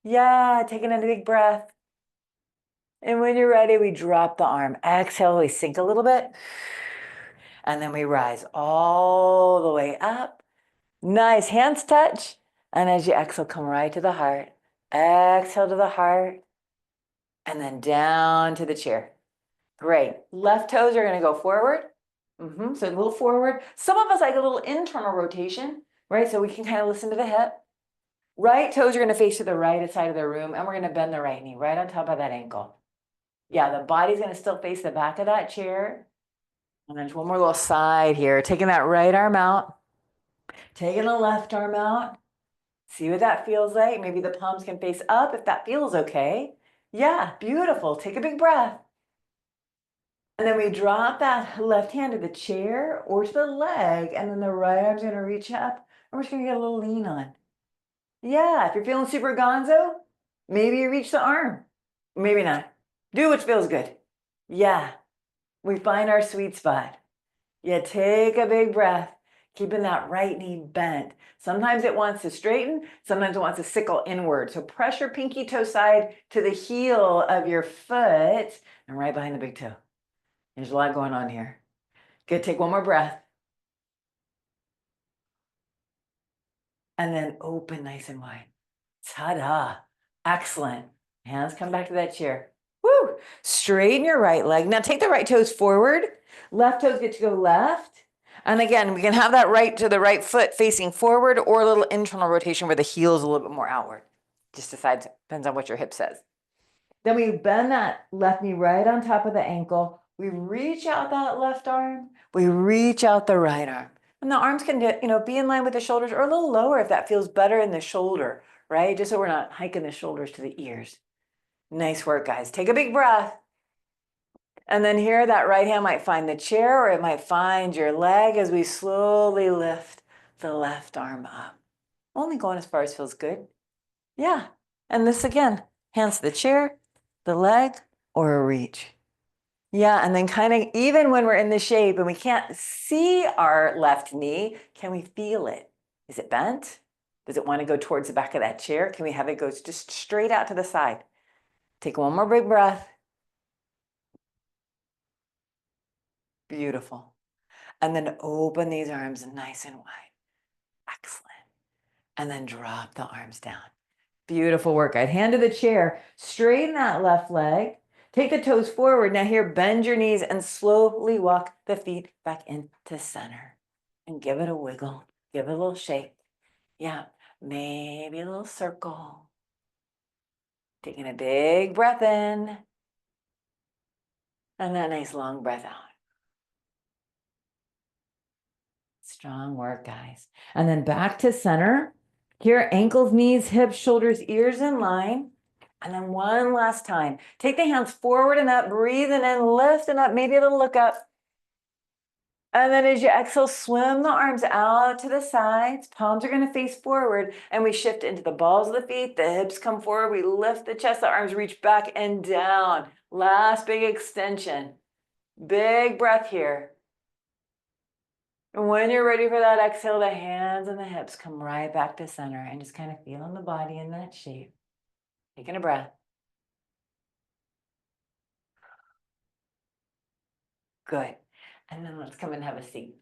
Yeah, taking a big breath. And when you're ready, we drop the arm. Exhale, we sink a little bit. And then we rise all the way up. Nice, hands touch. And as you exhale, come right to the heart. Exhale to the heart. And then down to the chair. Great. Left toes are going to go forward. So a little forward. Some of us like a little internal rotation, right? So we can kind of listen to the hip. Right toes are going to face to the right side of the room, and we're going to bend the right knee right on top of that ankle. Yeah, the body's going to still face the back of that chair. And then one more little side here. Taking that right arm out. Taking the left arm out. See what that feels like. Maybe the palms can face up if that feels okay. Yeah, beautiful. Take a big breath. And then we drop that left hand to the chair or to the leg, and then the right arm's going to reach up, and we're just going to get a little lean on. Yeah, if you're feeling super gonzo, maybe you reach the arm. Maybe not. Do what feels good. Yeah, we find our sweet spot. Yeah, take a big breath, keeping that right knee bent. Sometimes it wants to straighten, sometimes it wants to sickle inward. So press your pinky toe side to the heel of your foot and right behind the big toe. There's a lot going on here. Good, take one more breath. And then open nice and wide. Ta-da, excellent. Hands come back to that chair. Woo, straighten your right leg. Now take the right toes forward. Left toes get to go left. And again, we can have that right to the right foot facing forward or a little internal rotation where the heel is a little bit more outward. Just decides, depends on what your hip says. Then we bend that left knee right on top of the ankle. We reach out that left arm. We reach out the right arm. And the arms can be in line with the shoulders or a little lower if that feels better in the shoulder, right? Just so we're not hiking the shoulders to the ears. Nice work, guys. Take a big breath. And then here, that right hand might find the chair or it might find your leg as we slowly lift the left arm up. Only going as far as feels good. Yeah. And this again, hands to the chair, the leg, or a reach. Yeah, and then kind of, even when we're in the shape and we can't see our left knee, can we feel it? Is it bent? Does it want to go towards the back of that chair? Can we have it go just straight out to the side? Take one more big breath. Beautiful. And then open these arms nice and wide. Excellent. And then drop the arms down. Beautiful work. I'd hand to the chair. Straighten that left leg. Take the toes forward. Now here, bend your knees and slowly walk the feet back into center. And give it a wiggle. Give it a little shake. Yeah, maybe a little circle. Taking a big breath in. And that nice long breath out. Strong work, guys. And then back to center. Here, ankles, knees, hips, shoulders, ears in line. And then one last time. Take the hands forward and up, breathing in, lifting up, maybe a little look up. And then as you exhale, swim the arms out to the sides. Palms are going to face forward. And we shift into the balls of the feet. The hips come forward. We lift the chest. The arms reach back and down. Last big extension. Big breath here. And when you're ready for that exhale, the hands and the hips come right back to center and just kind of feeling the body in that shape. Taking a breath. Good. And then let's come and have a seat.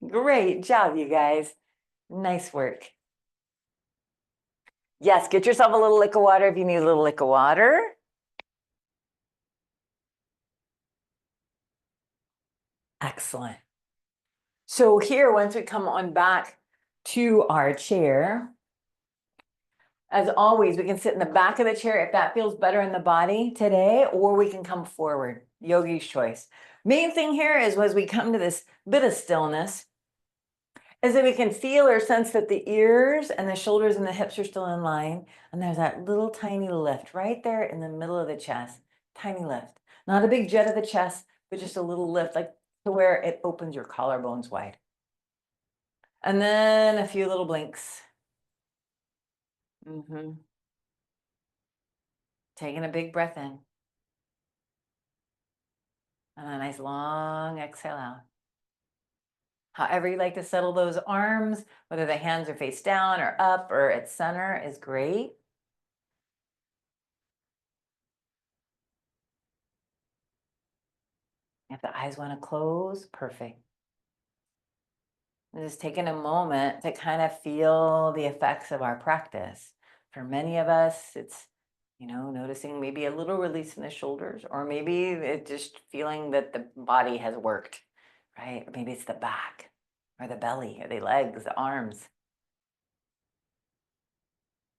Great job, you guys. Nice work. Yes, get yourself a little lick of water if you need a little lick of water. Excellent. So here, once we come on back to our chair, as always, we can sit in the back of the chair if that feels better in the body today, or we can come forward. Yogi's choice. Main thing here is as we come to this bit of stillness, is that we can feel or sense that the ears and the shoulders and the hips are still in line. And there's that little tiny lift right there in the middle of the chest. Tiny lift. Not a big jet of the chest, but just a little lift, like to where it opens your collarbones wide. And then a few little blinks. Taking a big breath in. And a nice long exhale out. However you like to settle those arms, whether the hands are face down or up or at center is great. If the eyes want to close, perfect. And just taking a moment to kind of feel the effects of our practice. For many of us, it's, noticing maybe a little release in the shoulders, or maybe it's just feeling that the body has worked, right? Or maybe it's the back or the belly or the legs, the arms.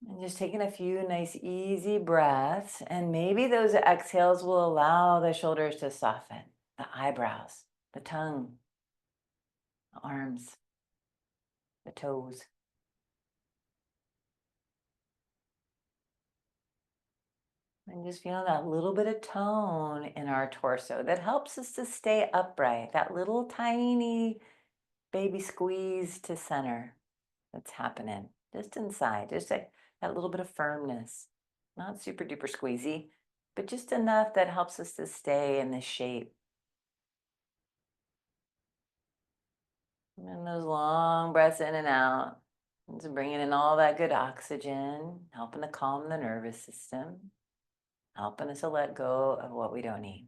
And just taking a few nice, easy breaths. And maybe those exhales will allow the shoulders to soften, the eyebrows, the tongue, the arms, the toes. And just feeling that little bit of tone in our torso that helps us to stay upright. That little tiny baby squeeze to center that's happening just inside. Just that little bit of firmness. Not super duper squeezy, but just enough that helps us to stay in this shape. And those long breaths in and out. Just bringing in all that good oxygen, helping to calm the nervous system, helping us to let go of what we don't need.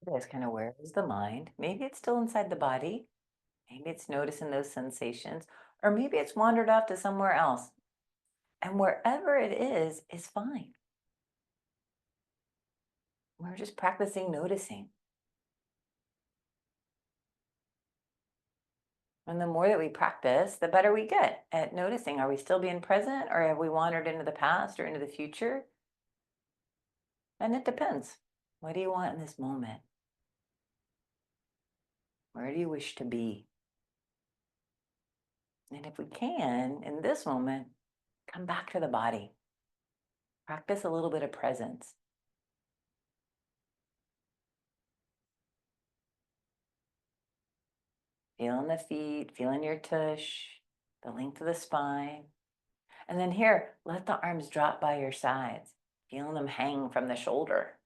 It is kind of, where is the mind? Maybe it's still inside the body. Maybe it's noticing those sensations, or maybe it's wandered off to somewhere else. And wherever it is fine. We're just practicing noticing. And the more that we practice, the better we get at noticing. Are we still being present, or have we wandered into the past or into the future? And it depends. What do you want in this moment? Where do you wish to be? And if we can, in this moment, come back to the body. Practice a little bit of presence. Feeling the feet, feeling your tush, the length of the spine. And then here, let the arms drop by your sides, feeling them hang from the shoulder.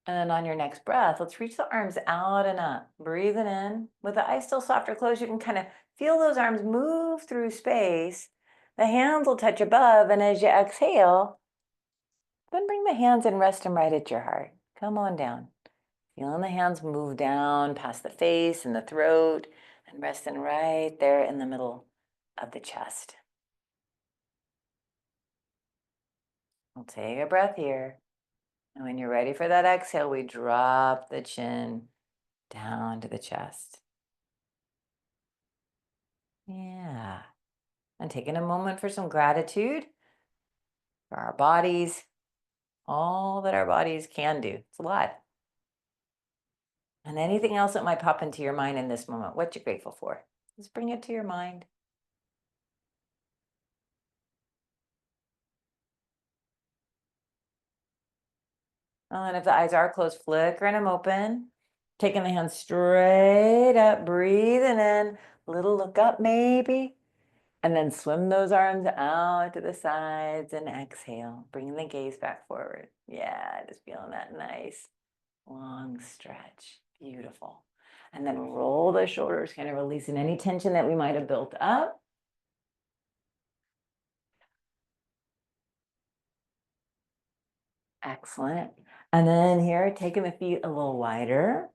And then on your next breath, let's reach the arms out and up. Breathing in. With the eyes still soft or closed, you can kind of feel those arms move through space. The hands will touch above, and as you exhale, then bring the hands and rest them right at your heart. Come on down. Feeling the hands move down past the face and the throat, and resting right there in the middle of the chest. We'll take a breath here. And when you're ready for that exhale, we drop the chin down to the chest. Yeah. And taking a moment for some gratitude for our bodies, all that our bodies can do. It's a lot. And anything else that might pop into your mind in this moment, what you're grateful for. Just bring it to your mind. And if the eyes are closed, flickering them open. Taking the hands straight up, breathing in, little look up maybe. And then swim those arms out to the sides and exhale, bringing the gaze back forward. Yeah, just feeling that nice long stretch. Beautiful. And then roll the shoulders, kind of releasing any tension that we might have built up. Excellent. And then here, taking the feet a little wider.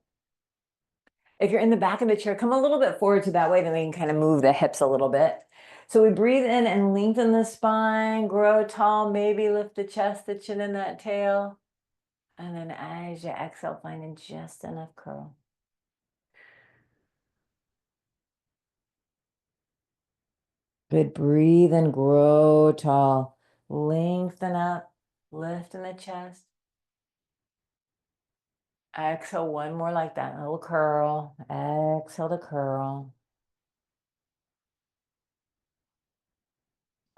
If you're in the back of the chair, come a little bit forward to that way, then we can kind of move the hips a little bit. So we breathe in and lengthen the spine, grow tall, maybe lift the chest, the chin, and that tail. And then as you exhale, finding just enough curl. Good. Breathe and grow tall. Lengthen up, lift in the chest. Exhale, one more like that. Little curl. Exhale to curl.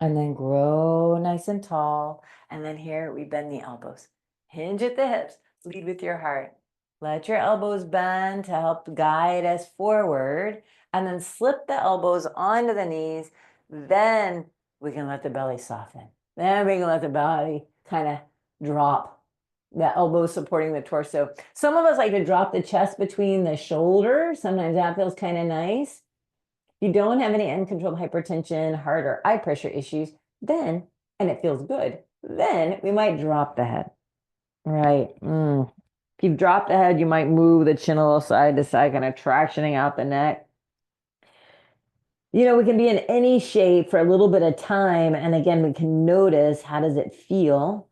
And then grow nice and tall. And then here we bend the elbows. Hinge at the hips. Lead with your heart. Let your elbows bend to help guide us forward. And then slip the elbows onto the knees. Then we can let the belly soften. Then we can let the body kind of drop. The elbows supporting the torso. Some of us like to drop the chest between the shoulders. Sometimes that feels kind of nice. If you don't have any uncontrolled hypertension, heart, or eye pressure issues, then, and it feels good, then we might drop the head. Right. If you've dropped the head, you might move the chin a little side to side, kind of tractioning out the neck. You know, we can be in any shape for a little bit of time. And again, we can notice, how does it feel?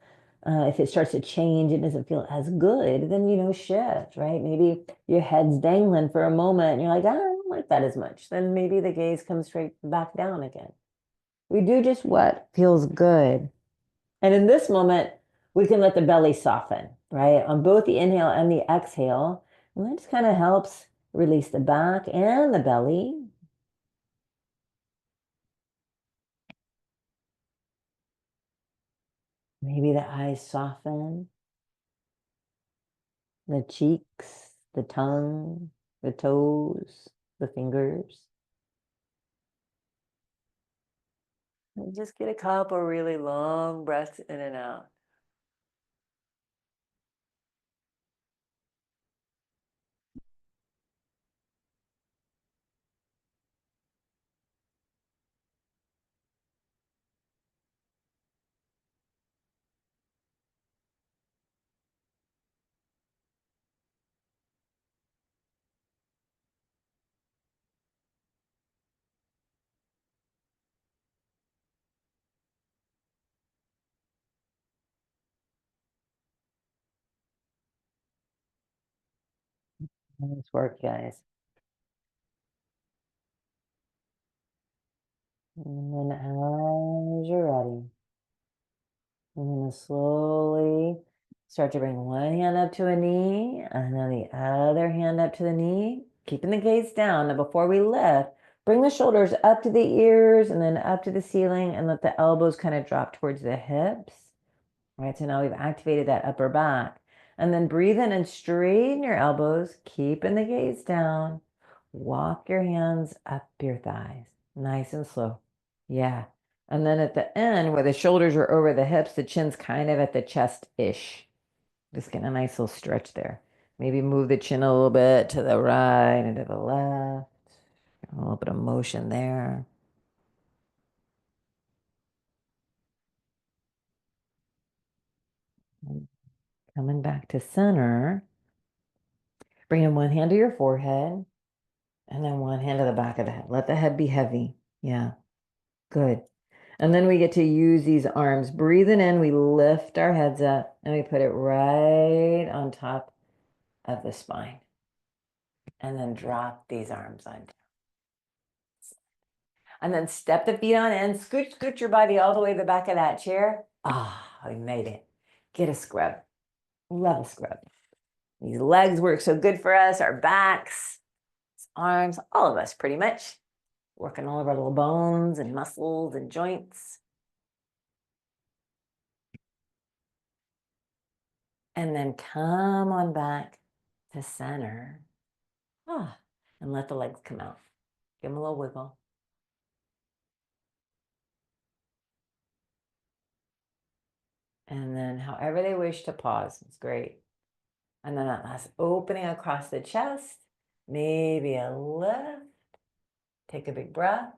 If it starts to change, it doesn't feel as good, then, shift, right? Maybe your head's dangling for a moment and you're like, I don't like that as much. Then maybe the gaze comes straight back down again. We do just what feels good. And in this moment, we can let the belly soften, right? On both the inhale and the exhale. And that just kind of helps release the back and the belly. Maybe the eyes soften, the cheeks, the tongue, the toes, the fingers. And just get a couple really long breaths in and out. Nice work, guys. And then as you're ready, I'm going to slowly Start to bring one hand up to a knee and then the other hand up to the knee, keeping the gaze down. Now, before we lift, bring the shoulders up to the ears and then up to the ceiling and let the elbows kind of drop towards the hips. Right, so now we've activated that upper back. And then breathe in and straighten your elbows, keeping the gaze down. Walk your hands up your thighs, nice and slow. Yeah. And then at the end, where the shoulders are over the hips, the chin's kind of at the chest-ish. Just getting a nice little stretch there. Maybe move the chin a little bit to the right and to the left. A little bit of motion there. Coming back to center. Bringing one hand to your forehead and then one hand to the back of the head. Let the head be heavy. Yeah, good. And then we get to use these arms. Breathing in, we lift our heads up and we put it right on top of the spine. And then drop these arms on. And then step the feet on in. Scoot your body all the way to the back of that chair. Ah, we made it. Get a scrub. Love a scrub. These legs work so good for us. Our backs, arms, all of us pretty much. Working all of our little bones and muscles and joints. And then come on back to center. Ah, and let the legs come out. Give them a little wiggle. And then however they wish to pause. It's great. And then that last opening across the chest. Maybe a lift. Take a big breath.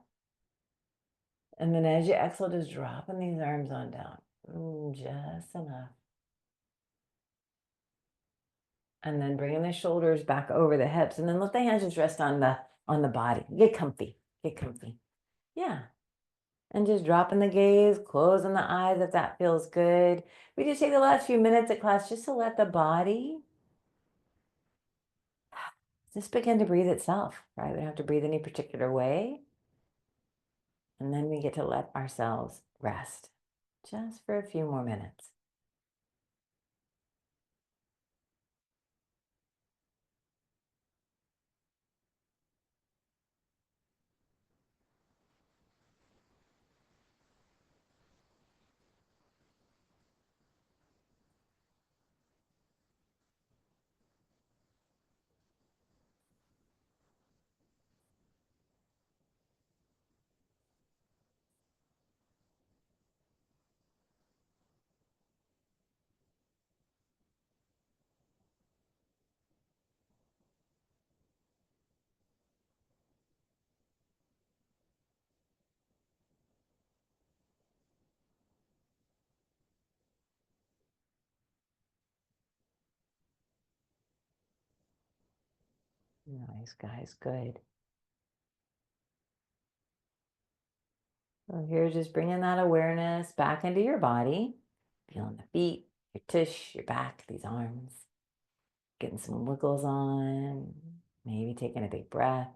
And then as you exhale, just dropping these arms on down. Just enough. And then bringing the shoulders back over the hips. And then let the hands just rest on the body. Get comfy. Get comfy. Yeah. And just dropping the gaze, closing the eyes if that feels good. We just take the last few minutes of class just to let the body just begin to breathe itself, right? We don't have to breathe any particular way. And then we get to let ourselves rest just for a few more minutes. Nice, guys. Good. So here's just bringing that awareness back into your body. Feeling the feet, your tush, your back, these arms. Getting some wiggles on. Maybe taking a big breath.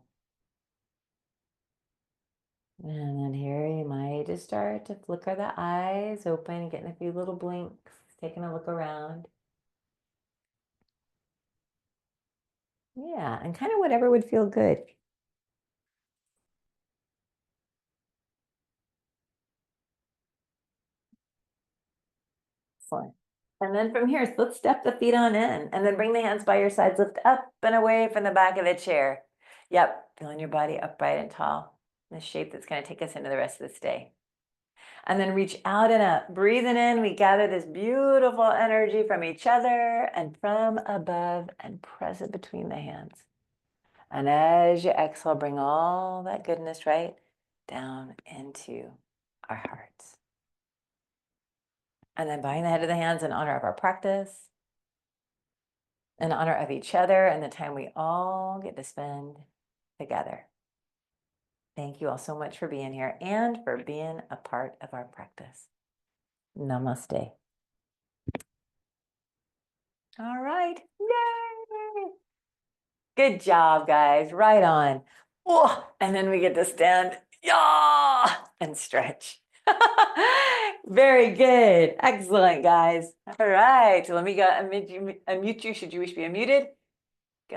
And then here you might just start to flicker the eyes open, getting a few little blinks, taking a look around. Yeah, and kind of whatever would feel good. Excellent. And then from here, let's step the feet on in and then bring the hands by your sides, lift up and away from the back of the chair. Yep, feeling your body upright and tall. The shape that's going to take us into the rest of this day. And then reach out and up. Breathing in, we gather this beautiful energy from each other and from above and press it between the hands. And as you exhale, bring all that goodness right down into our hearts. And then bowing the head of the hands in honor of our practice, in honor of each other and the time we all get to spend together. Thank you all so much for being here and for being a part of our practice. Namaste. All right. Yay! Good job, guys. Right on. Oh, and then we get to stand, yeah, and stretch. Very good. Excellent, guys. All right. So let me go unmute you should you wish to be unmuted.